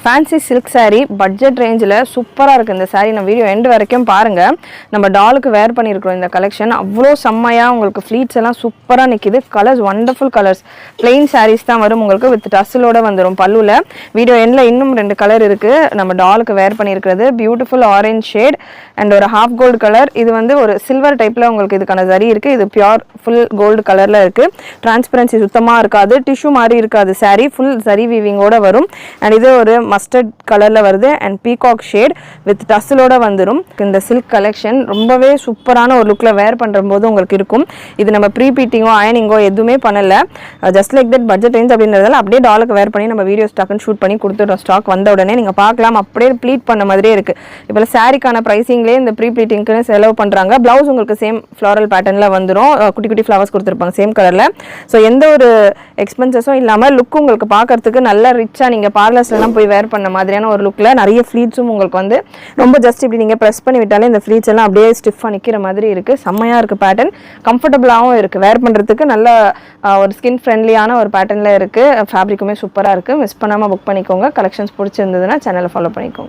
Fancy silk sari budget ரேஞ்சில் சூப்பராக இருக்குது இந்த சாரீ. நான் வீடியோ எண்டு வரைக்கும் பாருங்கள். நம்ம டாலுக்கு வேர் பண்ணியிருக்கிறோம் இந்த கலெக்ஷன். அவ்வளோ செம்மையாக உங்களுக்கு ஃப்ளீட்ஸ் எல்லாம் சூப்பராக நிற்கிது. Colours wonderful colours. Plain saris தான் வரும் உங்களுக்கு, வித் டஸ்ஸிலோட வந்துடும் பல்லுவில். வீடியோ எண்டில் இன்னும் 2 கலர் இருக்குது நம்ம டாலுக்கு வேர் பண்ணியிருக்கிறது. பியூட்டிஃபுல் ஆரஞ்ச் ஷேட் அண்ட் ஒரு ஹாஃப் கோல்டு கலர். இது வந்து ஒரு சில்வர் டைப்பில் உங்களுக்கு இதுக்கான சரி இருக்குது. இது பியூர் ஃபுல் கோல்டு கலரில் இருக்குது. டிரான்ஸ்பரன்சி சுத்தமாக இருக்காது, டிஷ்யூ மாதிரி இருக்காது. சாரீ ஃபுல் சரி வீவிங்கோட வரும். அண்ட் இது ஒரு மஸ்டர்ட் கலர்ல வருது அண்ட் பீகாக் ஷேட் வித் டஸ்ஸிலோட வந்துடும். இந்த சில்க் கலெக்ஷன் ரொம்பவே சூப்பரான ஒரு லுக்ல வேர் பண்ணும்போது உங்களுக்கு இருக்கும். இது நம்ம ப்ரீ பீட்டிங்கோ அயனிங்கோ எதுவுமே பண்ணல, just like that budget range அப்படின்றதால அப்படியே டாலுக்கு வேர் பண்ணி நம்ம வீடியோ ஸ்டாக்னு ஷூட் பண்ணி கொடுத்துட்டோம். ஸ்டாக் வந்த உடனே நீங்க பார்க்கலாம், அப்படியே ப்ளீட் பண்ண மாதிரியே இருக்கு. இப்போ சாரிக்கான ப்ரைசிங்லேயே இந்த ப்ரீ ப்ளீட்டிங்க்கு செலவு பண்றாங்க. பிளவுஸ் உங்களுக்கு சேம் ஃப்ளாரல் பேட்டர்ன்ல வந்துடும், குட்டி குட்டி ஃப்ளவர்ஸ் கொடுத்துருப்பாங்க சேம் கலர்ல. ஸோ எந்த ஒரு எக்ஸ்பென்சஸும் இல்லாமல் லுக் உங்களுக்கு பார்க்கறதுக்கு நல்லா ரிச்சா நீங்க பார்லர்ஸ்லாம் போய் வேர் பண்ண மாதிரியான ஒரு லுக்ல நிறைய ஃப்ளீட்ஸும் உங்களுக்கு வந்து ரொம்ப ஜஸ்ட் இப்படி நீங்க பிரஸ் பண்ணி விட்டாலே இந்த ஃப்ளீட்ஸ் எல்லாம் அப்படியே ஸ்டிஃபா நிக்கிற மாதிரி இருக்கு. செம்மையா இருக்கு பேட்டர்ன், கம்ஃபர்டபுளாகவும் இருக்கு, வேர் பண்றதுக்கு நல்ல ஒரு ஸ்கின் ஃப்ரெண்ட்லியான ஒரு பேட்டர்ன்ல இருக்கு. ஃபேப்ரிக்குமே சூப்பரா இருக்கு. மிஸ் பண்ணாம புக் பண்ணிக்கோங்க. கலெக்ஷன்ஸ் பிடிச்சிருந்ததுன்னா சேனலை ஃபாலோ பண்ணிக்கோங்க.